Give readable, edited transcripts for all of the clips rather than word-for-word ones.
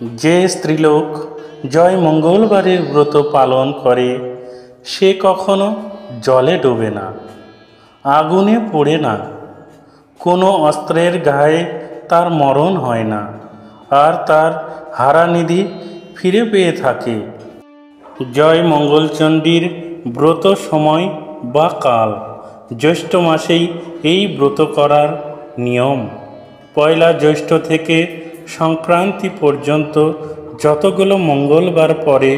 যে স্ত্রীলোক জয় মঙ্গলবারের ব্রত পালন করে সে কখনো জলে ডোবে না, আগুনে পোড়ে না, কোনো অস্ত্রের গায়ে তার মরণ হয় না, আর তার হারানিধি ফিরে পেয়ে থাকে। জয় মঙ্গলচণ্ডীর ব্রত সময় বা কাল জ্যৈষ্ঠ মাসেই এই ব্রত করার নিয়ম। পয়লা জ্যৈষ্ঠ থেকে সংক্রান্তি পর্যন্ত যতগুলো মঙ্গলবার পড়ে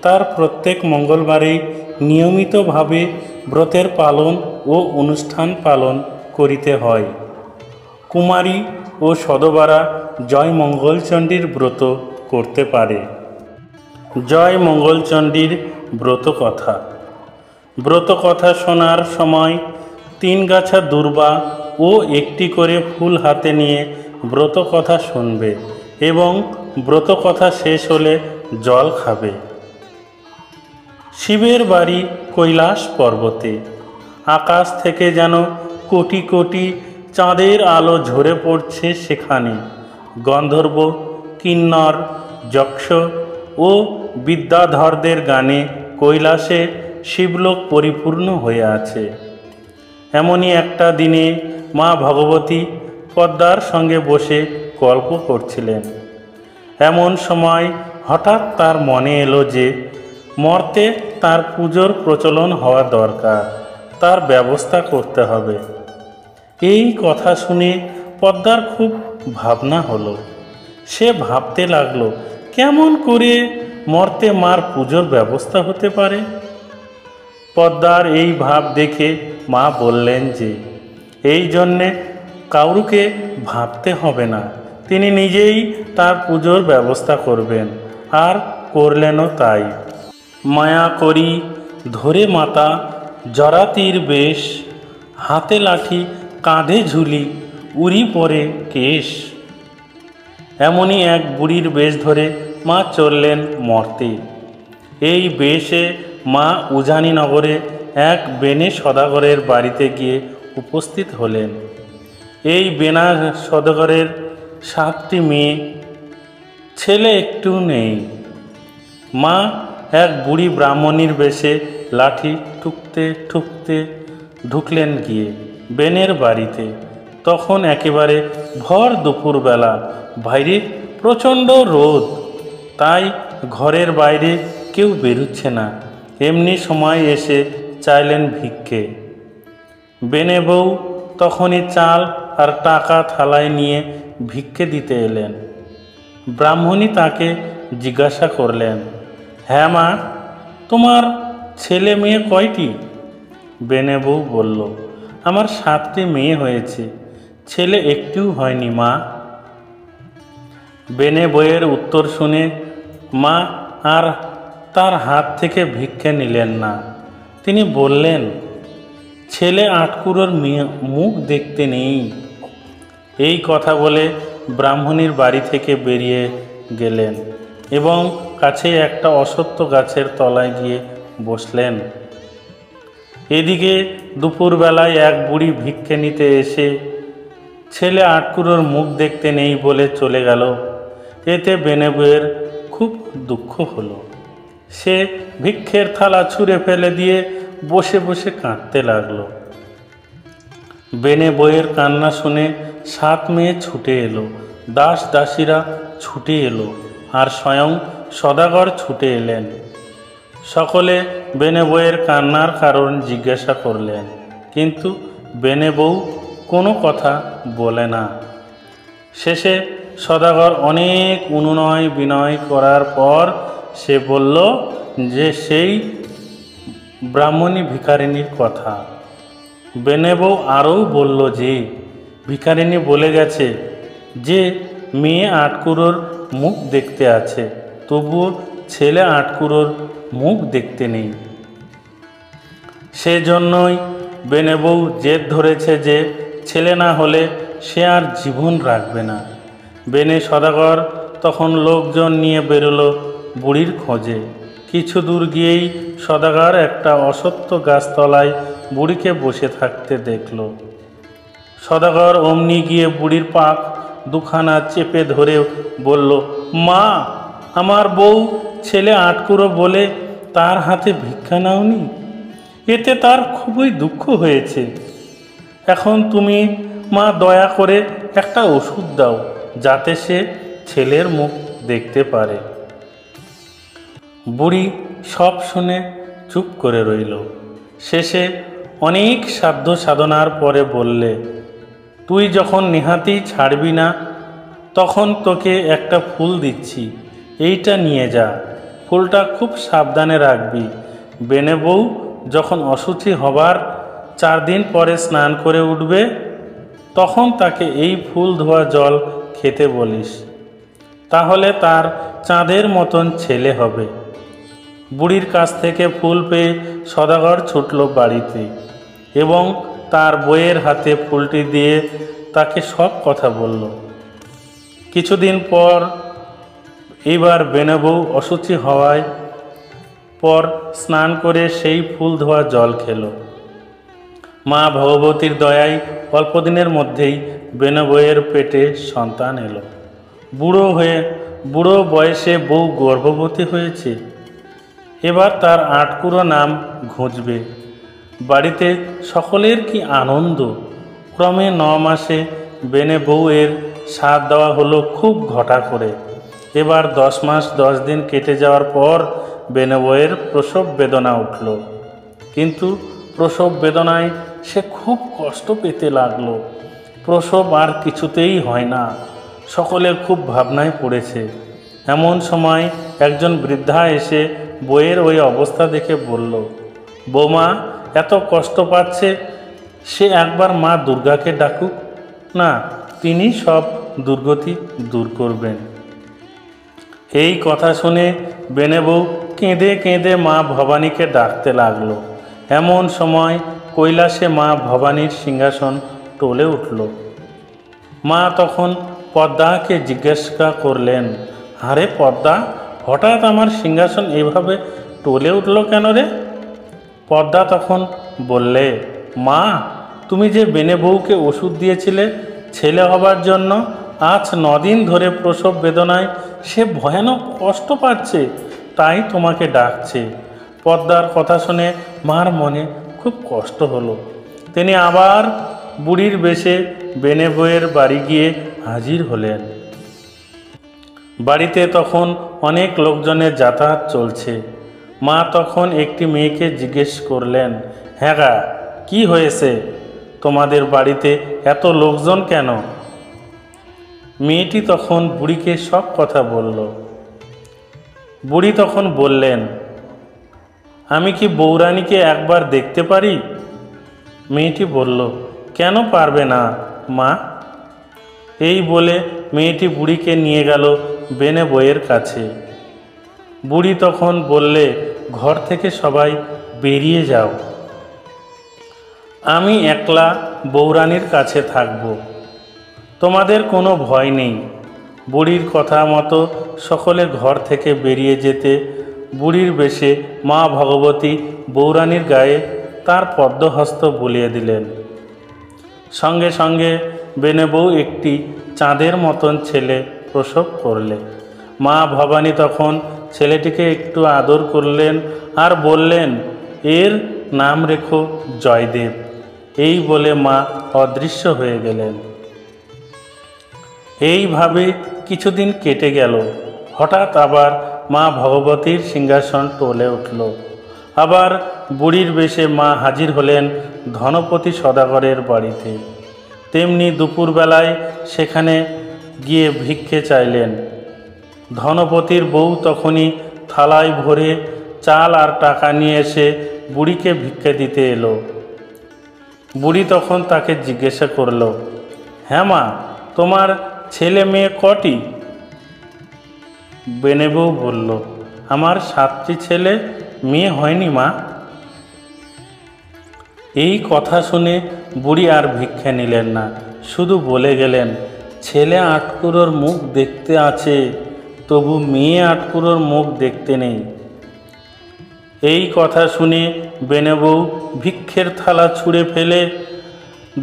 তার প্রত্যেক মঙ্গলবারেই নিয়মিতভাবে ব্রতের পালন ও অনুষ্ঠান পালন করিতে হয়। কুমারী ও সধবারা জয় মঙ্গলচণ্ডীর ব্রত করতে পারে। জয় মঙ্গলচণ্ডীর ব্রত কথা। ব্রত কথা শোনার সময় 3 গাছা দূর্বা ও একটি করে ফুল হাতে নিয়ে ব্রত কথা শুনবে এবং ব্রত কথা শেষ হলে জল খাবে। শিবের বাড়ি কৈলাস পর্বতে। আকাশ থেকে যেন কোটি কোটি চাঁদের আলো ঝরে পড়ছে সেখানে। গন্ধর্ব, কিন্নর, যক্ষ ও বিদ্যাধরদের গানে কৈলাসে শিবলোক পরিপূর্ণ হয়ে আছে। এমনই একটা দিনে মা ভগবতী পদ্মার সঙ্গে বসে গল্প করছিলেন। এমন সময় হঠাৎ তার মনে এলো যে মর্তে তার পুজোর প্রচলন হওয়া দরকার, তার ব্যবস্থা করতে হবে। এই কথা শুনে পদ্মার খুব ভাবনা হলো। সে ভাবতে লাগলো কেমন করে মর্তে মার পুজোর ব্যবস্থা হতে পারে। পদ্মার এই ভাব দেখে মা বললেন যে এই জন্যে কাউকে ভাবতে হবে না, তিনি নিজেই তার পুজোর ব্যবস্থা করবেন। আর করলেনও তাই। মায়া করি ধরে মাতা জরাতির বেশ, হাতে লাঠি কাঁধে ঝুলি উড়ি পরে কেশ। এমনই এক বুড়ির বেশ ধরে মা চললেন মর্তে। এই বেশে মা উজানিনগরে এক বেনে সদাগরের বাড়িতে গিয়ে উপস্থিত হলেন। এই বেনা সদাগরের 7টি মেয়ে, ছেলে একটু নেই। মা এক বুড়ি ব্রাহ্মণীর বেশে লাঠি ঠুকতে ঠুকতে ঢুকলেন গিয়ে বেনের বাড়িতে। তখন একেবারে ভর দুপুরবেলা, বাইরে প্রচণ্ড রোদ, তাই ঘরের বাইরে কেউ বেরুচ্ছে না। এমনি সময় এসে চাইলেন ভিক্ষে। বেনে বউ তখনই চাল আর টাকা থালায় নিয়ে ভিক্ষে দিতে এলেন। ব্রাহ্মণী তাকে জিজ্ঞাসা করলেন, হ্যাঁ মা, তোমার ছেলে মেয়ে কয়টি? বেনে বউ বলল, আমার 7টি মেয়ে হয়েছে, ছেলে একটিও হয়নি মা। বেনে বউয়ের উত্তর শুনে মা আর তার হাত থেকে ভিক্ষে নিলেন না। তিনি বললেন, ছেলে আটকুড়োর মুখ দেখতে নেই। এই কথা বলে ব্রাহ্মণীর বাড়ি থেকে বেরিয়ে গেলেন এবং কাছে একটা অশ্বত্থ গাছের তলায় গিয়ে বসলেন। এদিকে দুপুরবেলায় এক বুড়ি ভিক্ষে নিতে এসে ছেলে আটকুড়োর মুখ দেখতে নেই বলে চলে গেল। এতে বেনে বউয়ের খুব দুঃখ হলো। সে ভিক্ষের থালা ছুঁড়ে ফেলে দিয়ে বসে বসে কাঁদতে লাগলো। বেনে বউয়ের কান্না শুনে 7 মেয়ে ছুটে এলো, দাস দাসীরা ছুটে এলো, আর স্বয়ং সদাগর ছুটে এলেন। সকলে বেনে বউয়ের কান্নার কারণ জিজ্ঞাসা করলেন, কিন্তু বেনে বউ কোনো কথা বলে না। শেষে সদাগর অনেক অনুনয় বিনয় করার পর সে বলল যে সেই ব্রাহ্মণী ভিখারিণীর কথা। বেনে বউ আরও বলল যে ভিখারিণী বলে গেছে যে মেয়ে আটকুড়োর মুখ দেখতে আছে, তবুও ছেলে আটকুড়োর মুখ দেখতে নেই। সেজন্যই বেনে বউ জেদ ধরেছে যে ছেলে না হলে সে আর জীবন রাখবে না। বেনে সদাগর তখন লোকজন নিয়ে বেরোলো বুড়ির খোঁজে। কিছু দূর গিয়েই সদাগর একটা অশ্বত্থ গাছতলায় বুড়িকে বসে থাকতে দেখল। সদাগর অমনি গিয়ে বুড়ির পাক দুখানা চেপে ধরে বলল, মা, আমার বউ ছেলে আটকুরো বলে তার হাতে ভিক্ষা নাওনি? এতে তার খুবই দুঃখ হয়েছে। এখন তুমি মা দয়া করে একটা ওষুধ দাও, যাতে সে ছেলের মুখ দেখতে পারে। বুড়ি সব শুনে চুপ করে রইল। শেষে অনেক সাধ্য সাধনার পরে বললে, তুই যখন নেহাতেই ছাড়বি না, তখন তোকে একটা ফুল দিচ্ছি, এইটা নিয়ে যা। ফুলটা খুব সাবধানে রাখবি। বেনে বউ যখন অশুচি হবার 4 দিন পরে স্নান করে উঠবে, তখন তাকে এই ফুল ধোয়া জল খেতে বলিস, তাহলে তার চাঁদের মতন ছেলে হবে। বুড়ির কাছ থেকে ফুল পেয়ে সদাগর ছুটল বাড়িতে এবং তার বইয়ের হাতে ফুলটি দিয়ে তাকে সব কথা বলল। কিছুদিন পর এইবার বেনে বউ অশুচি হওয়ায় পর স্নান করে সেই ফুল ধোয়া জল খেল। মা ভগবতীর দয়ায় অল্পদিনের মধ্যেই বেনে বউয়ের পেটে সন্তান এলো। বুড়ো বয়সে বউ গর্ভবতী হয়েছে। এবার তার আটকুরো নাম ঘুঁচবে। বাড়িতে সকলের কি আনন্দ। ক্রমে 9 মাসে বেনে বউয়ের সাধ দেওয়া হলো খুব ঘটা করে। এবার 10 মাস 10 দিন কেটে যাওয়ার পর বেনে বউয়ের প্রসব বেদনা উঠল। কিন্তু প্রসব বেদনায় সে খুব কষ্ট পেতে লাগলো। প্রসব আর কিছুতেই হয় না। সকলে খুব ভাবনায় পড়েছে। এমন সময় একজন বৃদ্ধা এসে বউয়ের ওই অবস্থা দেখে বলল, বৌমা এত কষ্ট পাচ্ছে, সে একবার মা দুর্গাকে ডাকুক না, তিনি সব দুর্গতি দূর করবেন। এই কথা শুনে বেনে বউ কেঁদে কেঁদে মা ভবানীকে ডাকতে লাগলো। এমন সময় কৈলাসে মা ভবানীর সিংহাসন টলে উঠল। মা তখন পদ্মাকে জিজ্ঞাসা করলেন, আরে পদ্মা, হঠাৎ আমার সিংহাসন এভাবে টলে উঠল কেন রে? পদ্মা তখন বললে, মা, তুমি যে বেনে বউকে ওষুধ দিয়েছিলে ছেলে হবার জন্য, আজ 9 দিন ধরে প্রসব বেদনায় সে ভয়ানক কষ্ট পাচ্ছে, তাই তোমাকে ডাকছে। পদ্মার কথা শুনে মার মনে খুব কষ্ট হলো। তিনি আবার বুড়ির বেশে বেনে বউয়ের বাড়ি গিয়ে হাজির হলেন। বাড়িতে তখন অনেক লোকজনের যাতায়াত চলছে। মা তখন একটি মেয়েকে জিজ্ঞেস করলেন, হ্যাঁ গা, কি হয়েছে? তোমাদের বাড়িতে এত লোকজন কেন? মেয়েটি তখন বুড়িকে সব কথা বলল। বুড়ি তখন বললেন, আমি কি বউরানীকে একবার দেখতে পারি? মেয়েটি বলল, কেন পারবে না মা? এই বলে মেয়েটি বুড়িকে নিয়ে গেল বেনে বউয়ের কাছে। বুড়ি তখন বললে, ঘর থেকে সবাই বেরিয়ে যাও, আমি একলা বউরানীর কাছে থাকব, তোমাদের কোনো ভয় নেই। বুড়ির কথা মতো সকলে ঘর থেকে বেরিয়ে যেতে বুড়ির বেশে মা ভগবতী বউরানীর গায়ে তার পদ্মহস্ত বুলিয়ে দিলেন। সঙ্গে সঙ্গে বেনে বউ একটি চাঁদের মতন ছেলে প্রসব করলে। মা ভবানী তখন ছেলেটিকে একটু আদর করলেন আর বললেন, এর নাম রেখো জয়দেব। এই বলে মা অদৃশ্য হয়ে গেলেন। এইভাবে কিছুদিন কেটে গেল। হঠাৎ আবার মা ভগবতীর সিংহাসন টলে উঠল। আবার বুড়ির বেশে মা হাজির হলেন ধনপতি সদাগরের বাড়িতে। তেমনি দুপুরবেলায় সেখানে গিয়ে ভিক্ষে চাইলেন। ধনপতির বউ তখনই থালায় ভরে চাল আর টাকা নিয়ে এসে বুড়িকে ভিক্ষে দিতে এলো। বুড়ি তখন তাকে জিজ্ঞাসা করল, হ্যাঁ মা, তোমার ছেলে মেয়ে কটি? বেনে বউ বলল, আমার 7টি ছেলে, মেয়ে হয়নি মা। এই কথা শুনে বুড়ি আর ভিক্ষা নিলেন না, শুধু বলে গেলেন, ছেলে আটকুরোর মুখ দেখতে আছে, তবু মেয়ে আটকুরোর মুখ দেখতে নেই। এই কথা শুনে বেনে বউ ভিক্ষের থালা ছুঁড়ে ফেলে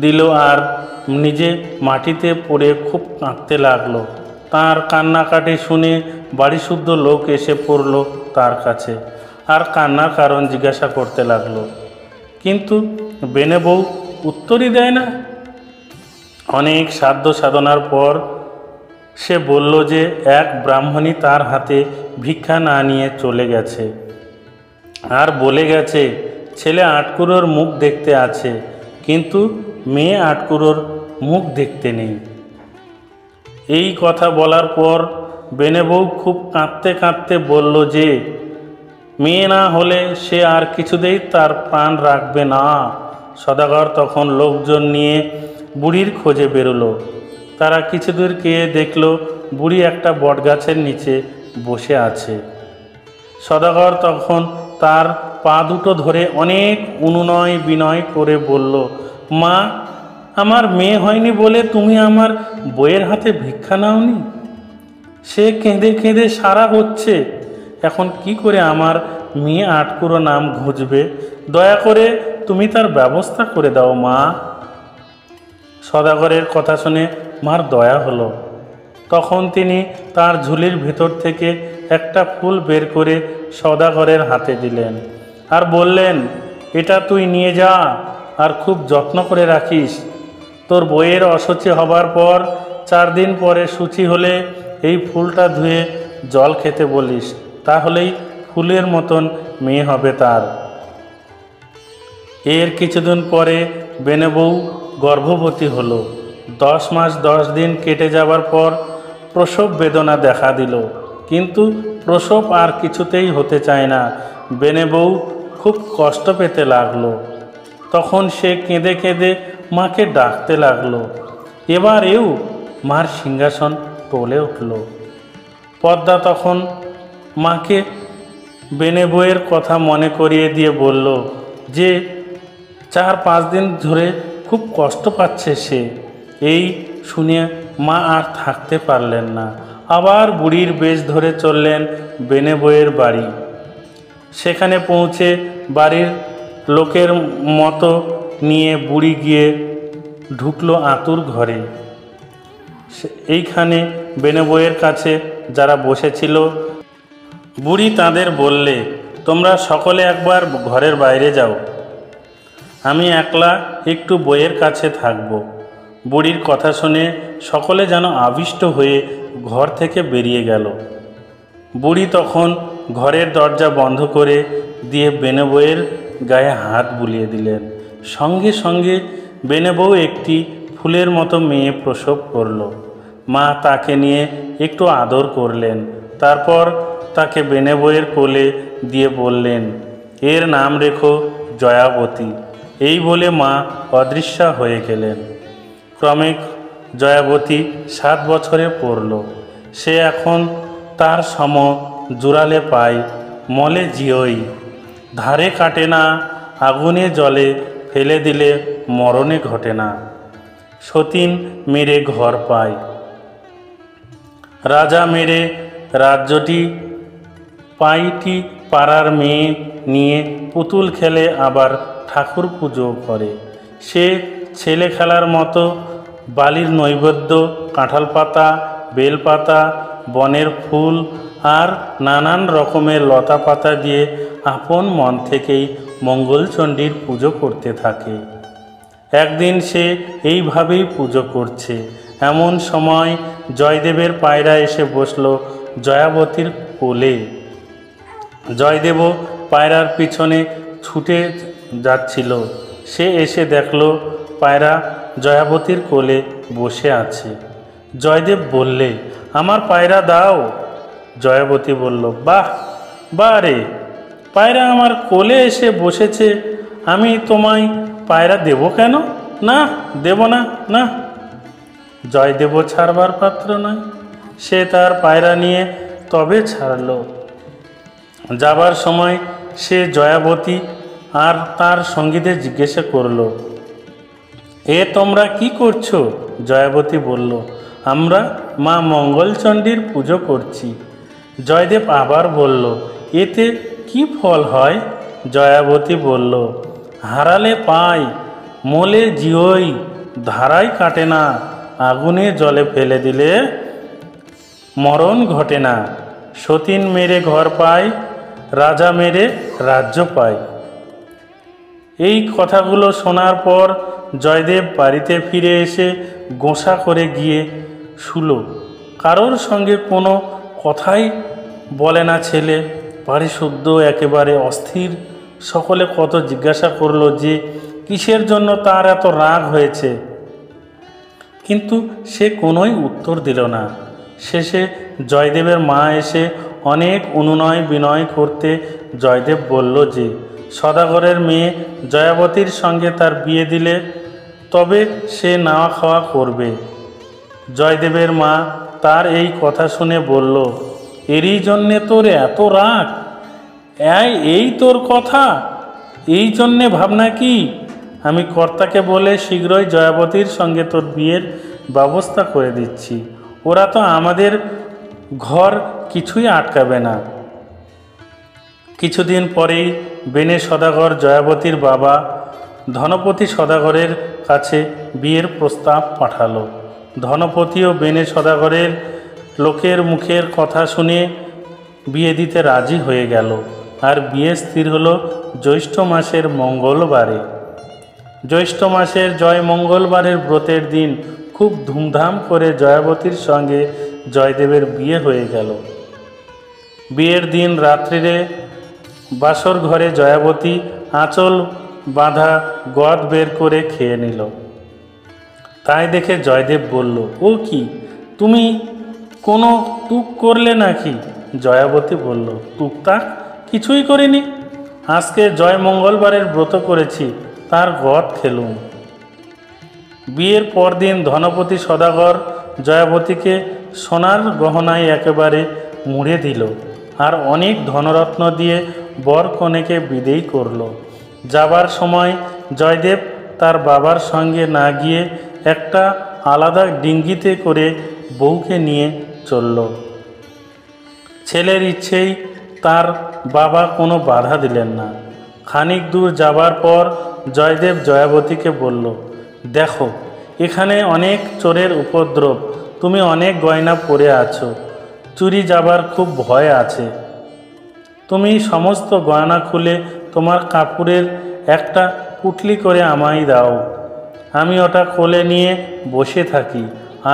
দিল আর নিজে মাটিতে পড়ে খুব কাঁদতে লাগলো। তার কান্নাকাটি শুনে বাড়িশুদ্ধ লোক এসে পড়ল তার কাছে, আর কান্নার কারণ জিজ্ঞাসা করতে লাগলো। কিন্তু বেনে বউ উত্তরই দেয় না। অনেক সাধ্য সাধনার পর সে বলল যে এক ব্রাহ্মণী তার হাতে ভিক্ষা না নিয়ে চলে গেছে, আর বলে গেছে ছেলে আটকুড়োর মুখ দেখতে আছে, কিন্তু মেয়ে আটকুড়োর মুখ দেখতে নেই। এই কথা বলার পর বেনে বউ খুব কাঁদতে কাঁদতে বলল যে মেয়ে না হলে সে আর কিছুতেই তার প্রাণ রাখবে না। সদাগর তখন লোকজন নিয়ে বুড়ির খোঁজে বেরোলো। তারা কিছু দূর গিয়ে দেখল বুড়ি একটা বটগাছের নিচে বসে আছে। সদাগর তখন তার পা দুটো ধরে অনেক অনুনয় বিনয় করে বলল, মা, আমার মেয়ে হয়নি বলে তুমি আমার বইয়ের হাতে ভিক্ষা নাওনি? সে কেঁদে কেঁদে সারা হচ্ছে, এখন কি করে আমার মেয়ে আটকুড়ো নাম ঘুঁজবে? দয়া করে তুমি তার ব্যবস্থা করে দাও মা। সদাগরের কথা শুনে মার দয়া হলো। তখন তিনি তার ঝুলির ভেতর থেকে একটা ফুল বের করে সদাগরের হাতে দিলেন, আর বললেন, এটা তুই নিয়ে যা, আর খুব যত্ন করে রাখিস। তোর বইয়ের অশুচি হবার পর 4 দিন পরে শুচি হলে এই ফুলটা ধুয়ে জল খেতে বলিস, তাহলেই ফুলের মতন মেয়ে হবে তার। এর কিছুদিন পরে বেনে বউ গর্ভবতী হলো। 10 মাস 10 দিন কেটে যাবার পর প্রসব বেদনা দেখা দিল, কিন্তু প্রসব আর কিছুতেই হতে চায় না। বেনে বউ খুব কষ্ট পেতে লাগলো। তখন সে কেঁদে কেঁদে মাকে ডাকতে লাগলো। এবারেও মার সিংহাসন টলে উঠল। পদ্মা তখন মাকে বেনে বউয়ের কথা মনে করিয়ে দিয়ে বলল যে 4-5 দিন ধরে খুব কষ্ট পাচ্ছে সে। এই শুনে মা আর থাকতে পারলেন না, আবার বুড়ির বেশ ধরে চললেন বেনে বউয়ের বাড়ি। সেখানে পৌঁছে বাড়ির লোকের মতো নিয়ে বুড়ি গিয়ে ঢুকলো আতুর ঘরে। এইখানে বেনে বউয়ের কাছে যারা বসেছিল, বুড়ি তাদের বললে, তোমরা সকলে একবার ঘরের বাইরে যাও, আমি একলা একটু বইয়ের কাছে থাকব। বুড়ির কথা শুনে সকলে যেন আবিষ্ট হয়ে ঘর থেকে বেরিয়ে গেল। বুড়ি তখন ঘরের দরজা বন্ধ করে দিয়ে বেনে বউয়ের গায়ে হাত বুলিয়ে দিলেন। সঙ্গে সঙ্গে বেনে বউ একটি ফুলের মতো মেয়ে প্রসব করল। মা তাকে নিয়ে একটু আদর করলেন, তারপর তাকে বেনে বউয়ের কোলে দিয়ে বললেন, এর নাম রেখো জয়াবতী। এই বলে মা অদৃশ্যা হয়ে গেলেন। ক্রমে জয়াবতী 7 বছরে পড়ল। সে এখন তার সম জোড়ালে পায়, মলে জিয়ই, ধারে কাটে না, আগুনে জলে ফেলে দিলে মরণে ঘটে না, সতীন মেরে ঘর পায়, রাজা মেরে রাজ্যটি পাইটি, পাড়ার মেয়ে নিয়ে পুতুল খেলে আবার ঠাকুর পুজো করে। সে ছেলে খেলার মতো বালির নৈবেদ্য, কাঁঠাল পাতা, বেল পাতা, বনের ফুল আর নানান রকমের লতা পাতা দিয়ে আপন মন থেকেই মঙ্গলচণ্ডীর পুজো করতে থাকে। একদিন সে এইভাবেই পুজো করছে, এমন সময় জয়দেবের পায়রা এসে বসল জয়াবতীর কোলে। জয়দেবও পায়রার পিছনে ছুটে যাচ্ছিল। সে এসে দেখল পায়রা জয়াবতীর কোলে বসে আছে। জয়দেব বললে, আমার পায়রা দাও। জয়াবতী বলল, বাহ বাহ রে, পায়রা আমার কোলে এসে বসেছে, আমি তোমায় পায়রা দেব কেন? না, দেব না, না। জয়দেবও ছাড়বার পাত্র নয়। সে তার পায়রা নিয়ে তবে ছাড়ল। যাবার সময় সে জয়াবতী আর তার সঙ্গীদের জিজ্ঞাসা করল, এ তোমরা কি করছো? জয়াবতী বলল, আমরা মা মঙ্গলচণ্ডীর পুজো করছি। জয়দেব আবার বলল, এতে কি ফল হয়? জয়াবতী বলল, হারালে পাই, মলে জিওই, ধারায় কাটে না, আগুনে জলে ফেলে দিলে মরণ ঘটে না, সতীন মেরে ঘর পায়, রাজা মেরে রাজ্য পায়। এই কথাগুলো শোনার পর জয়দেব বাড়িতে ফিরে এসে গোসা করে গিয়ে শুলো। কারোর সঙ্গে কোনো কথাই বলে না ছেলে। বাড়ি শুদ্ধ একেবারে অস্থির। সকলে কত জিজ্ঞাসা করলো যে কিসের জন্য তার এত রাগ হয়েছে, কিন্তু সে কোনোই উত্তর দিল না। শেষে জয়দেবের মা এসে অনেক অনুনয় বিনয় করতে জয়দেব বলল যে সদাগরের মেয়ে জয়াবতীর সঙ্গে তার বিয়ে দিলে তবে সে নাওয়া খাওয়া করবে। জয়দেবের মা তার এই কথা শুনে বলল, এরই জন্যে তোর এত রাগ? এই তোর কথা? এই জন্যে ভাবনা কি? আমি কর্তাকে বলে শীঘ্রই জয়াবতীর সঙ্গে তোর বিয়ের ব্যবস্থা করে দিচ্ছি। ওরা তো আমাদের ঘর কিছুই আটকাবে না। কিছুদিন পরেই বেনে সদাগর জয়াবতীর বাবা ধনপতি সদাগরের কাছে বিয়ের প্রস্তাব পাঠালো। ধনপতিও বেনে সদাগরের লোকের মুখের কথা শুনে বিয়ে দিতে রাজি হয়ে গেল। আর বিয়ে স্থির হলো জ্যৈষ্ঠ মাসের মঙ্গলবারে। জ্যৈষ্ঠ মাসের জয় মঙ্গলবারের ব্রতের দিন খুব ধুমধাম করে জয়াবতীর সঙ্গে জয়দেবের বিয়ে হয়ে গেল। বিয়ের দিন রাত্রিরে বাসর ঘরে জয়াবতী আঁচল বাঁধা গদ বের করে খেয়ে নিল। তাই দেখে জয়দেব বলল, ও কি, তুমি কোনো তুক করলে নাকি? জয়াবতী বলল, তুকতাক কিছুই করিনি। আজকে জয় মঙ্গলবারের ব্রত করেছি, তার গদ খেলুম। বিয়ের পরদিন ধনপতি সদাগর জয়াবতীকে সোনার গহনায় একেবারে মুড়ে দিল আর অনেক ধনরত্ন দিয়ে বর কনেকে বিদেয় করল। যাবার সময় জয়দেব তার বাবার সঙ্গে না গিয়ে একটা আলাদা ডিঙ্গিতে করে বউকে নিয়ে চলল। ছেলের ইচ্ছেই তার বাবা কোনো বাধা দিলেন না। খানিক দূর যাবার পর জয়দেব জয়াবতীকে বলল, দেখো এখানে অনেক চোরের উপদ্রব, তুমি অনেক গয়না পরে আছো, চুরি যাবার খুব ভয় আছে। তুমি সমস্ত গয়না খুলে তোমার কাপড়ের একটা পুটলি করে আমায় দাও, আমি ওটা কোলে নিয়ে বসে থাকি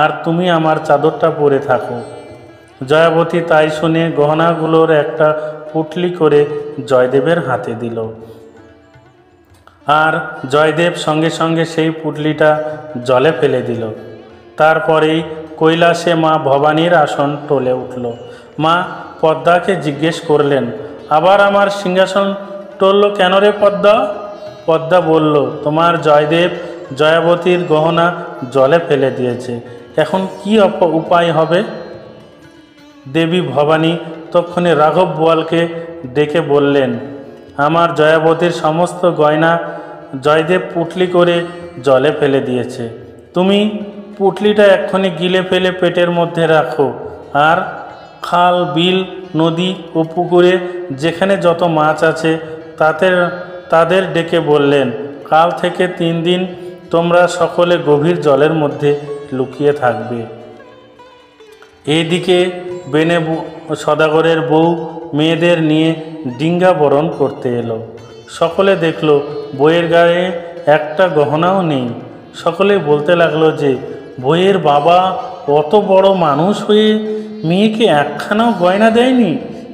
আর তুমি আমার চাদরটা পরে থাকো। জয়াবতী তাই শুনে গহনাগুলোর একটা পুটলি করে জয়দেবের হাতে দিল। আর জয়দেব সঙ্গে সঙ্গে সেই পুটলিটা জলে ফেলে দিল। তারপরেই কৈলাসে মা ভবানীর আসন টলে উঠল। মা পদ্মাকে জিজ্ঞেস করলেন, আবার আমার সিংহাসন টলল কেন রে পদ্মা? পদ্মা বলল, তোমার জয়দেব জয়াবতীর গহনা জলে ফেলে দিয়েছে, এখন কি উপায় হবে? দেবী ভবানী তক্ষণে রাঘব বোয়ালকে ডেকে বললেন, আমার জয়াবতীর সমস্ত গয়না জয়দেব পুটলি করে জলে ফেলে দিয়েছে। তুমি পুটলিটা এক্ষুনি গিলে ফেলে পেটের মধ্যে রাখো, আর খাল বিল নদী ও পুকুরে যেখানে যত মাছ আছে তাদের ডেকে বললেন, কাল থেকে 3 দিন তোমরা সকলে গভীর জলের মধ্যে লুকিয়ে থাকবে। এইদিকে বেনে সদাগরের বউ মেয়েদের নিয়ে ডিঙ্গা বরণ করতে এলো। সকলে দেখল বইয়ের গায়ে একটা গহনাও নেই। সকলে বলতে লাগলো যে বইয়ের বাবা অত বড় মানুষ হয়ে মেয়েকে একখানাও গয়না দেয়নি,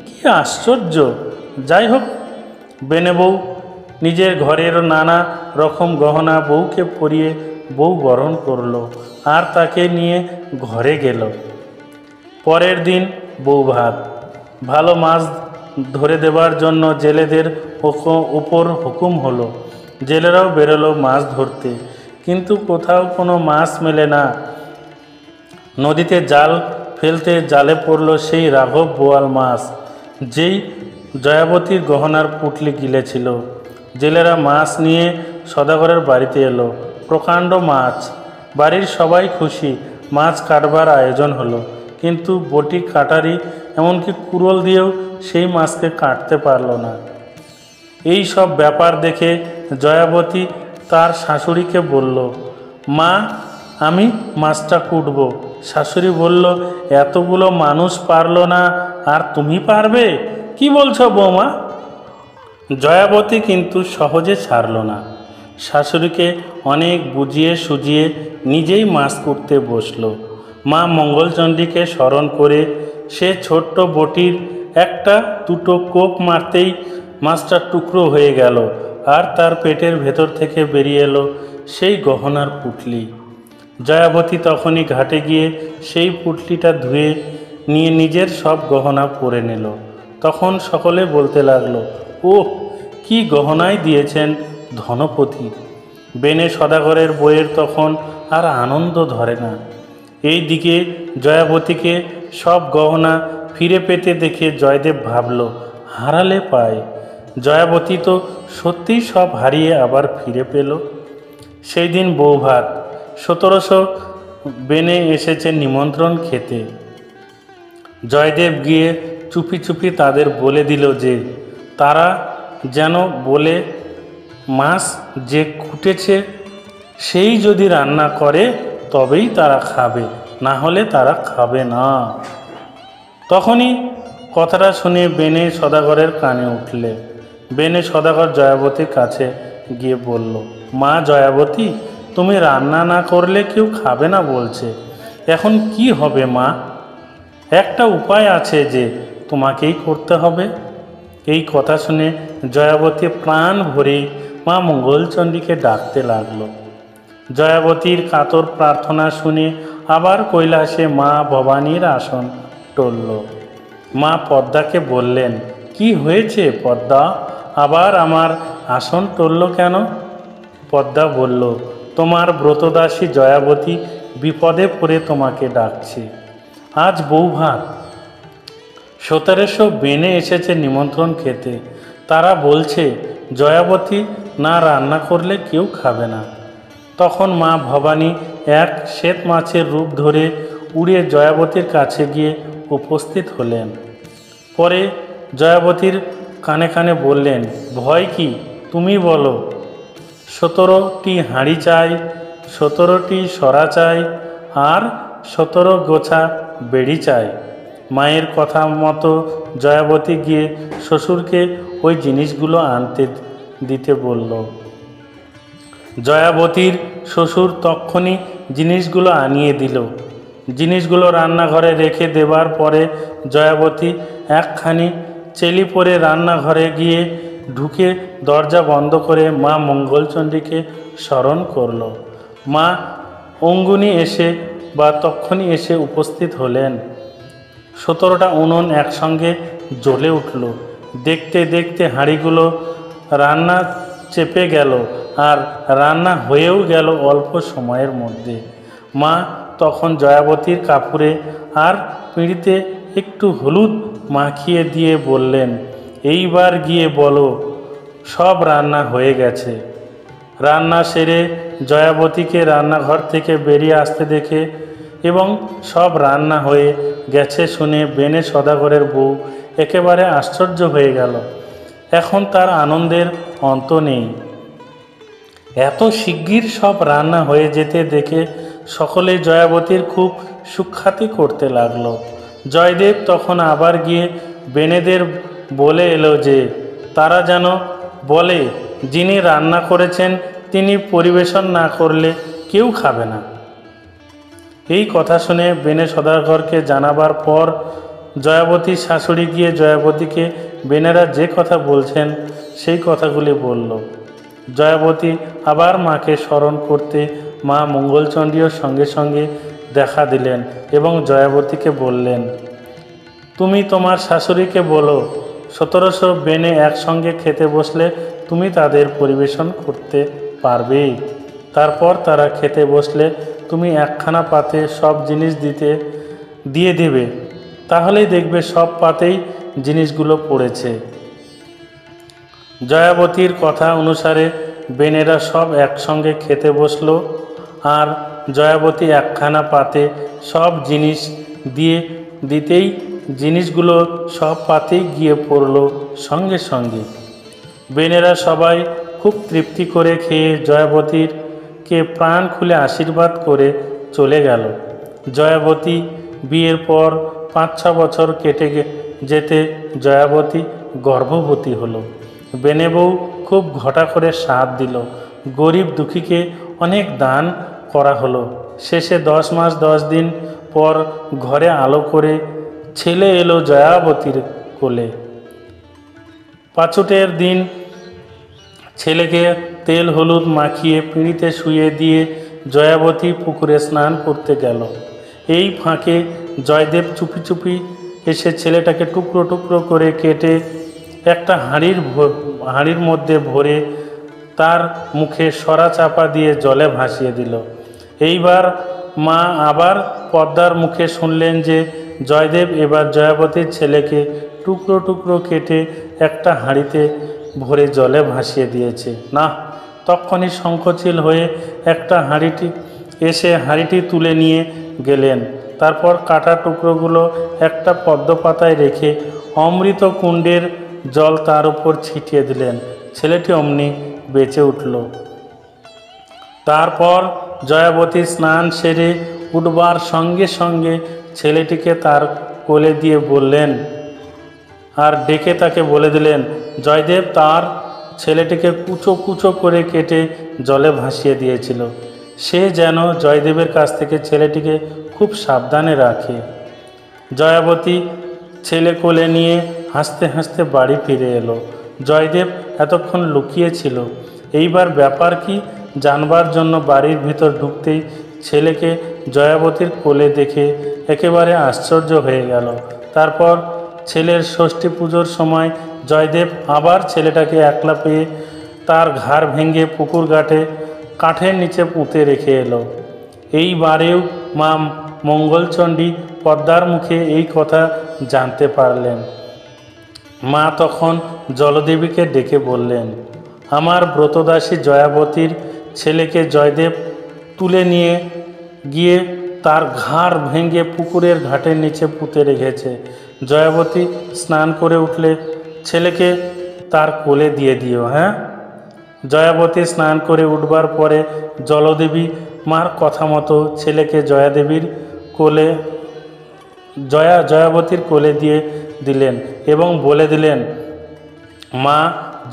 কি আশ্চর্য। যাই হোক, বেনে বউ নিজের ঘরের নানা রকম গহনা বউকে পরিয়ে বউ বরণ করলো আর তাকে নিয়ে ঘরে গেল। পরের দিন বউ ভাত, ভালো মাছ ধরে দেবার জন্য জেলেদের উপর হুকুম হলো। জেলেরাও বেরোলো মাছ ধরতে, কিন্তু কোথাও কোনো মাছ মেলে না। নদীতে জাল ফেলতে জালে পড়ল সেই রাঘব বোয়াল মাছ, যেই জয়াবতীর গহনার পুটলি গিলেছিল। জেলেরা মাছ নিয়ে সদাগরের বাড়িতে এলো। প্রকাণ্ড মাছ, বাড়ির সবাই খুশি। মাছ কাটবার আয়োজন হলো, কিন্তু বটি কাটারি এমনকি কুড়োল দিয়েও সেই মাছকে কাটতে পারল না। এই সব ব্যাপার দেখে জয়াবতী তার শাশুড়িকে বলল, মা আমি মাছটা কুটব। শাশুড়ি বলল, এতগুলো মানুষ পারল না, আর তুমি পারবে? কি বলছো বৌমা? জয়াবতী কিন্তু সহজে ছাড়ল না। শাশুড়িকে অনেক বুঝিয়ে সুজিয়ে নিজেই মাছ করতে বসলো। মা মঙ্গলচণ্ডীকে স্মরণ করে সে ছোট্ট বটির একটা দুটো কোপ মারতেই মাছটা টুকরো হয়ে গেল, আর তার পেটের ভেতর থেকে বেরিয়ে এলো সেই গহনার পুঁটলি। জয়াবতী তখনই ঘাটে গিয়ে সেই পুঁটলিটা ধুয়ে নিয়ে নিজের সব গহনা পরে নিল। তখন সকলে বলতে লাগলো, ওহ, কি গহনাই দিয়েছেন ধনপতি। বেনে সদাগরের বইয়ের তখন আর আনন্দ ধরে না। এই দিকে জয়াবতীকে সব গহনা ফিরে পেতে দেখে জয়দেব ভাবল, হারালে পায়। জয়াবতী তো সত্যিই সব হারিয়ে আবার ফিরে পেল। সেই দিন বৌভাত। 1700 বেনে এসেছে নিমন্ত্রণ খেতে। জয়দেব গিয়ে চুপি চুপি তাদের বলে দিল যে তারা যেন বলে মাছ যে কুটেছে সেই যদি রান্না করে তবেই তারা খাবে, না হলে তারা খাবে না। তখনই কথাটা শুনে বেনে সদাগরের কানে উঠলে। বেনে সদাগর জয়াবতীর কাছে গিয়ে বলল, মা জয়াবতী, তুমি রান্না না করলে কেউ খাবে না বলছে, এখন কি হবে মা? একটা উপায় আছে যে তোমাকেই করতে হবে। এই কথা শুনে জয়াবতী প্রাণ ভরে মা মঙ্গলচণ্ডীকে ডাকতে লাগলো। জয়াবতীর কাতর প্রার্থনা শুনে আবার কৈলাসে মা ভবানীর আসন টলল। মা পদ্মাকে বললেন, কি হয়েছে পদ্মা, আবার আমার আসন টলল কেন? পদ্মা বলল, তোমার ব্রতদাসী জয়াবতী বিপদে পড়ে তোমাকে ডাকছে। আজ বৌভাত। 1700 বেনে এসেছে নিমন্ত্রণ খেতে। তারা বলছে জয়াবতী না রান্না করলে কেউ খাবে না। তখন মা ভবানী এক শ্বেত মাছের রূপ ধরে উড়ে জয়াবতীর কাছে গিয়ে উপস্থিত হলেন। পরে জয়াবতীর কানে কানে বললেন, ভয় কি, তুমি বলো। 17টি হাঁড়ি চাই, 17টি সরা চাই, আর 17 গোছা বেড়ি চাই। মায়ের কথা মতো জয়াবতী গিয়ে শ্বশুরকে ওই জিনিসগুলো আনতে দিতে বলল। জয়াবতীর শ্বশুর তক্ষুনি জিনিসগুলো আনিয়ে দিল। জিনিসগুলো রান্নাঘরে রেখে দেবার পরে জয়াবতী একখানি চেলি পরে রান্নাঘরে গিয়ে ঢুকে দরজা বন্ধ করে মা মঙ্গলচণ্ডীকে স্মরণ করল। মা অঙ্গুনি এসে বা তক্ষুনি এসে উপস্থিত হলেন। 17টা উনুন একসঙ্গে জ্বলে উঠল। দেখতে দেখতে হাঁড়িগুলো রান্না চেপে গেল, আর রান্না হয়েও গেল অল্প সময়ের মধ্যে। মা তখন জয়াবতীর কাপড়ে আর পিঁড়িতে একটু হলুদ মাখিয়ে দিয়ে বললেন, এইবার গিয়ে বলো সব রান্না হয়ে গেছে। রান্না সেরে জয়াবতীকে রান্নাঘর থেকে বেরিয়ে আসতে দেখে এবং সব রান্না হয়ে গেছে শুনে বেনে সদাগরের বউ একেবারে আশ্চর্য হয়ে গেল। এখন তার আনন্দের অন্ত নেই। এত শিগগির সব রান্না হয়ে যেতে দেখে সকলে জয়াবতীর খুব সুখ্যাতি করতে লাগলো। জয়দেব তখন আবার গিয়ে বেনেদের বলে এলো যে তারা যেন বলে, যিনি রান্না করেছেন তিনি পরিবেশন না করলে কেউ খাবে না। এই কথা শুনে বেনে সদাগরকে জানাবার পর জয়াবতীর শাশুড়ি গিয়ে জয়াবতীকে বেনেরা যে কথা বলছেন সেই কথাগুলি বলল। জয়াবতী আবার মাকে স্মরণ করতে মা মঙ্গলচণ্ডীও সঙ্গে সঙ্গে দেখা দিলেন এবং জয়াবতীকে বললেন, তুমি তোমার শাশুড়িকে বলো 1700 বেনে একসঙ্গে খেতে বসলে তুমি তাদের পরিবেশন করতে পারবে। তারপর তারা খেতে বসলে তুমি একখানা পাতে সব জিনিস দিয়ে দেবে, তাহলেই দেখবে সব পাতেই জিনিসগুলো পড়েছে। জয়াবতীর কথা অনুসারে বেনেরা সব একসঙ্গে খেতে বসলো, আর জয়াবতী একখানা পাতে সব জিনিস দিতেই জিনিসগুলো সব পাতেই গিয়ে পড়ল সঙ্গে সঙ্গে। বেনেরা সবাই খুব তৃপ্তি করে খেয়ে জয়াবতীরকে প্রাণ খুলে আশীর্বাদ করে চলে গেল। জয়াবতী বিয়ের পর 5-6 বছর কেটে যেতে জয়াবতী গর্ভবতী হলো। বেনে বউ খুব ঘটা করে সাথ দিল। গরিব দুঃখীকে অনেক দান করা হলো। শেষে 10 মাস 10 দিন পর ঘরে আলো করে ছেলে এলো জয়াবতীর কোলে। পাছুটের দিন ছেলেকে তেল হলুদ মাখিয়ে পিঁড়িতে শুয়ে দিয়ে জয়াবতী পুকুরে স্নান করতে গেল। এই ফাঁকে জয়দেব চুপি চুপি এসে ছেলেটাকে টুকরো টুকরো করে কেটে একটা হাঁড়ির মধ্যে ভরে তার মুখে সরা চাপা দিয়ে জলে ভাসিয়ে দিল। এইবার মা আবার পদ্মার মুখে শুনলেন যে জয়দেব এবার জয়াবতীর ছেলেকে টুকরো টুকরো কেটে একটা হাঁড়িতে ভরে জলে ভাসিয়ে দিয়েছে। না, তখনই শঙ্খচিল হয়ে একটা হাঁড়িটি তুলে নিয়ে গেলেন। তারপর কাটা টুকরোগুলো একটা পদ্ম পাতায় রেখে অমৃত কুণ্ডের জল তার উপর ছিটিয়ে দিলেন। ছেলেটি অমনি বেঁচে উঠল। তারপর জয়াবতী স্নান সেরে উঠবার সঙ্গে সঙ্গে ছেলেটিকে তার কোলে দিয়ে বললেন আর ডেকে তাকে বলে দিলেন, জয়দেব তার ছেলেটিকে কুচো কুচো করে কেটে জলে ভাসিয়ে দিয়েছিল। সে যেন জয়দেবের কাছ থেকে ছেলেটিকে খুব সাবধানে রাখে। জয়াবতী ছেলে কোলে নিয়ে হাসতে হাসতে বাড়ি ফিরে এলো। জয়দেব এতক্ষণ লুকিয়েছিল। এইবার ব্যাপার কি জানবার জন্য বাড়ির ভিতর ঢুকতেই ছেলেকে জয়াবতীর কোলে দেখে একেবারে আশ্চর্য হয়ে গেল। তারপর ছেলের ষষ্ঠী পুজোর সময় জয়দেব আবার ছেলেটাকে একলা পেয়ে তার ঘাড় ভেঙে পুকুর ঘাটে কাঠের নিচে পুঁতে রেখে এলো। এইবারেও মা মঙ্গলচণ্ডী পদ্মার মুখে এই কথা জানতে পারলেন। মা তখন জলদেবীকে ডেকে বললেন, আমার ব্রতদাসী জয়াবতীর ছেলেকে জয়দেব তুলে নিয়ে গিয়ে তার ঘাড় ভেঙে পুকুরের ঘাটের নিচে পুঁতে রেখেছে। জয়াবতী স্নান করে উঠলে ছেলেকে তার কোলে দিয়ে দিও। হ্যাঁ। জয়াবতী স্নান করে উঠবার পরে জলদেবী মার কথা মতো ছেলেকে জয়াবতীর কোলে দিয়ে দিলেন এবং বলে দিলেন, মা,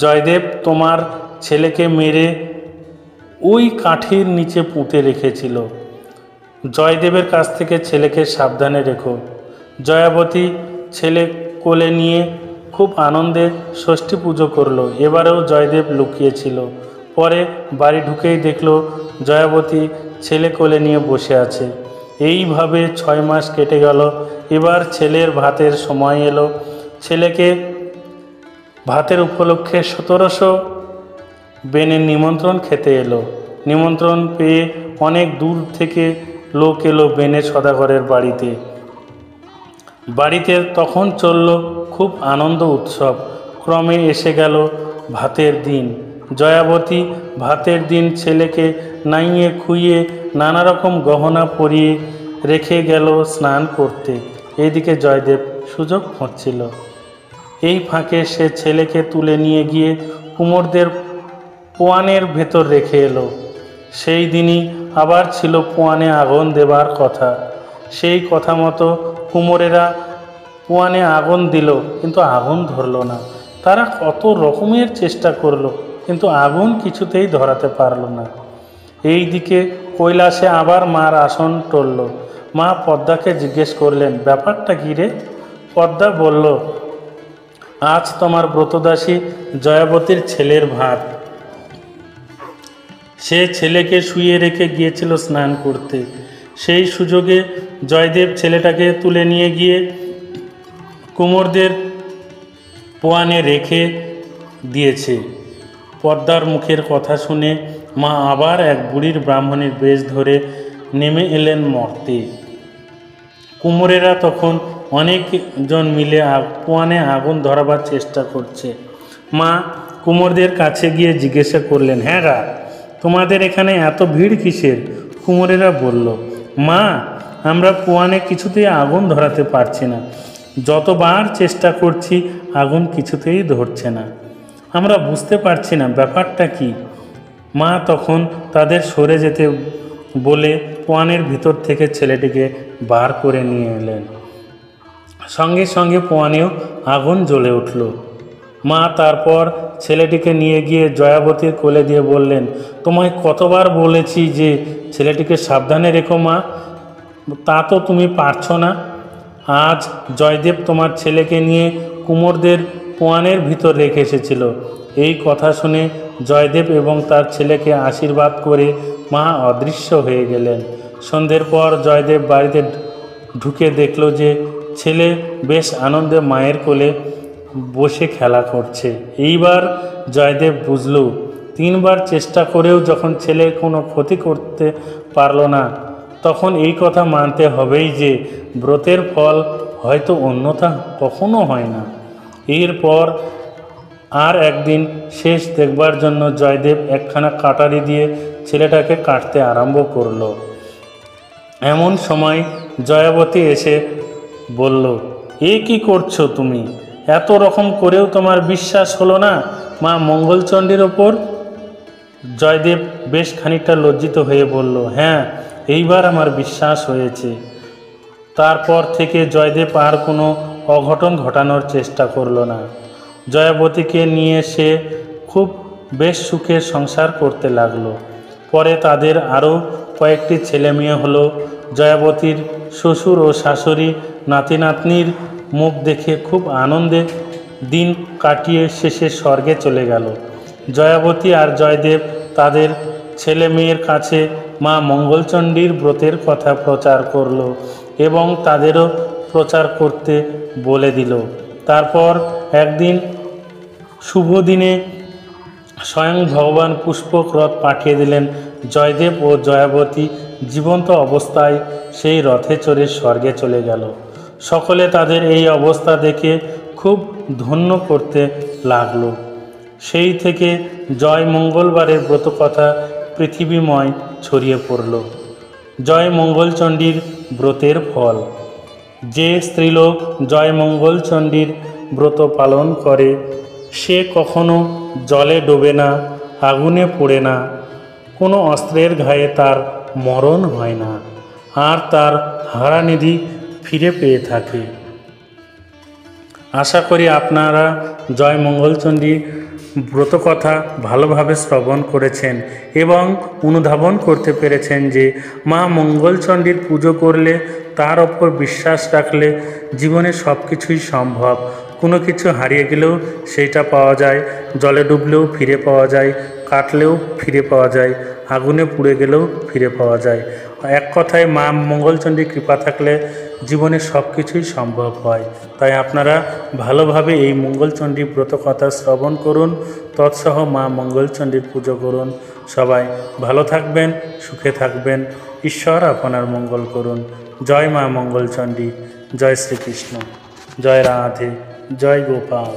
জয়দেব তোমার ছেলেকে মেরে ওই কাঠির নিচে পুঁতে রেখেছিল। জয়দেবের কাছ থেকে ছেলেকে সাবধানে রেখো। জয়াবতী ছেলে কোলে নিয়ে খুব আনন্দে ষষ্ঠী পুজো করলো। এবারেও জয়দেব লুকিয়েছিল। পরে বাড়ি ঢুকেই দেখল জয়াবতী ছেলে কোলে নিয়ে বসে আছে। এইভাবে 6 মাস কেটে গেল। এবার ছেলের ভাতের সময় এলো। ছেলেকে ভাতের উপলক্ষে 1700 বেনের নিমন্ত্রণ খেতে এলো। নিমন্ত্রণ পেয়ে অনেক দূর থেকে লোক এলো বেনের সদাগরের বাড়িতে তখন চলল খুব আনন্দ উৎসব। ক্রমে এসে গেল ভাতের দিন। জয়াবতী ভাতের দিন ছেলেকে নাইয়ে খুইয়ে নানা রকম গহনা পরিয়ে রেখে গেল স্নান করতে। এইদিকে জয়দেব সুযোগ খুঁজছিল। এই ফাঁকে সে ছেলেকে তুলে নিয়ে গিয়ে কুমোরদের পোয়ানের ভেতর রেখে এলো। সেই দিনই আবার ছিল পোয়ানে আগুন দেবার কথা। সেই কথা মতো কুমোরেরা পোয়ানে আগুন দিল, কিন্তু আগুন ধরল না। তারা কত রকমের চেষ্টা করলো, কিন্তু আগুন কিছুতেই ধরাতে পারল না। এই দিকে কৈলাসে আবার মার আসন টলল। মা পদ্মাকে জিজ্ঞেস করলেন, ব্যাপারটা কী রে? পদ্মা বলল, আজ তোমার ব্রতদাসী জয়াবতীর ছেলের ভাত। সে ছেলেকে শুইয়ে রেখে গিয়েছিল স্নান করতে। সেই সুযোগে জয়দেব ছেলেটাকে তুলে নিয়ে গিয়ে কুমোরদের পোয়ানে রেখে দিয়েছে। পদ্মার মুখের কথা শুনে মা আবার এক বুড়ির ব্রাহ্মণের বেশ ধরে নেমে এলেন মর্তে। কুমোরেরা তখন অনেকজন মিলে পোয়ানে আগুন ধরাবার চেষ্টা করছে। মা কুমোরদের কাছে গিয়ে জিজ্ঞাসা করলেন, হ্যাঁ গা, তোমাদের এখানে এত ভিড় কিসের? কুমোরেরা বলল, মা, আমরা পোয়ানে কিছুতেই আগুন ধরাতে পারছি না। যতবার চেষ্টা করছি আগুন কিছুতেই ধরছে না। আমরা বুঝতে পারছি না ব্যাপারটা কি। মা তখন তাদের সরে যেতে বলে পোয়ানের ভিতর থেকে ছেলেটিকে বার করে নিয়ে এলেন। সঙ্গে সঙ্গে পোয়ানেও আগুন জ্বলে উঠল। মা তারপর ছেলেটিকে নিয়ে গিয়ে জয়াবতীর কোলে দিয়ে বললেন, তোমায় কতবার বলেছি যে ছেলেটিকে সাবধানে রেখো মা, তা তো তুমি পারছো না। আজ জয়দেব তোমার ছেলেকে নিয়ে কুমোরদের পোয়ানের ভিতর রেখে এসেছিল। এই কথা শুনে জয়দেব এবং তার ছেলেকে আশীর্বাদ করে মা অদৃশ্য হয়ে গেলেন। সন্ধ্যের পর জয়দেব বাড়িতে ঢুকে দেখল যে ছেলে বেশ আনন্দে মায়ের কোলে বসে খেলা করছে। এইবার জয়দেব বুঝল, 3 বার চেষ্টা করেও যখন ছেলে কোনো ক্ষতি করতে পারল না, তখন এই কথা মানতে হবেই যে ব্রতের ফল হয়তো অন্যথা কখনো হয় না। এরপর আর একদিন শেষ দেখবার জন্য জয়দেব একখানা কাটারি দিয়ে ছেলেটাকে কাটতে আরম্ভ করল। এমন সময় জয়াবতী এসে বলল, এ কি করছো তুমি? এত রকম করেও তোমার বিশ্বাস হলো না মা মঙ্গলচণ্ডীর ওপর? জয়দেব বেশ খানিকটা লজ্জিত হয়ে বলল, হ্যাঁ, এইবার আমার বিশ্বাস হয়েছে। তারপর থেকে জয়দেব আর কোনো অঘটন ঘটানোর চেষ্টা করল না। জয়াবতীকে নিয়ে সে খুব বেশ সুখে সংসার করতে লাগলো। পরে তাদের আরও কয়েকটি ছেলে মেয়ে হলো। জয়াবতীর শ্বশুর ও শাশুড়ি নাতি নাতনির মুখ দেখে খুব আনন্দে দিন কাটিয়ে শেষে স্বর্গে চলে গেল। জয়াবতী আর জয়দেব তাদের ছেলে মেয়ের কাছে মা মঙ্গলচণ্ডীর ব্রতের কথা প্রচার করল এবং তাদেরও প্রচার করতে বলে দিল। তারপর একদিন শুভ দিনে স্বয়ং ভগবান পুষ্পক রথ পাঠিয়ে দিলেন। জয়দেব ও জয়াবতী জীবন্ত অবস্থায় সেই রথে চড়ে স্বর্গে চলে গেল। সকলে তাদের এই অবস্থা দেখে খুব ধন্য করতে লাগলো। সেই থেকে জয় মঙ্গলবারের ব্রতকথা পৃথিবীময় ছড়িয়ে পড়ল। জয় মঙ্গলচণ্ডীর ব্রতের ফল। যে স্ত্রীলোক জয় মঙ্গলচণ্ডীর ব্রত পালন করে সে কখনো জলে ডোবে না, আগুনে পোড়ে না, কোনো অস্ত্রের ঘায়ে তার মরণ হয় না, আর তার হারানিধি ফিরে পেয়ে থাকে। আশা করি আপনারা জয় মঙ্গলচণ্ডী ব্রতকথা ভালোভাবে শ্রবণ করেছেন এবং অনুধাবন করতে পেরেছেন যে মা মঙ্গলচণ্ডীর পুজো করলে, তার ওপর বিশ্বাস রাখলে জীবনে সব কিছুই সম্ভব। কোনো কিছু হারিয়ে গেলেও সেইটা পাওয়া যায়, জলে ডুবলেও ফিরে পাওয়া যায়, কাটলেও ফিরে পাওয়া যায়, আগুনে পুড়ে গেলেও ফিরে পাওয়া যায়। এক কথায় মা মঙ্গলচণ্ডীর কৃপা থাকলে জীবনে সব কিছুই সম্ভব হয়। তাই আপনারা ভালোভাবে এই মঙ্গলচণ্ডী ব্রতকথা শ্রবণ করুন, তৎসহ মা মঙ্গলচণ্ডীর পুজো করুন। সবাই ভালো থাকবেন, সুখে থাকবেন। ঈশ্বর আপনার মঙ্গল করুন। জয় মা মঙ্গলচণ্ডী, জয় শ্রীকৃষ্ণ, জয় রাধে, জয় গোপাল।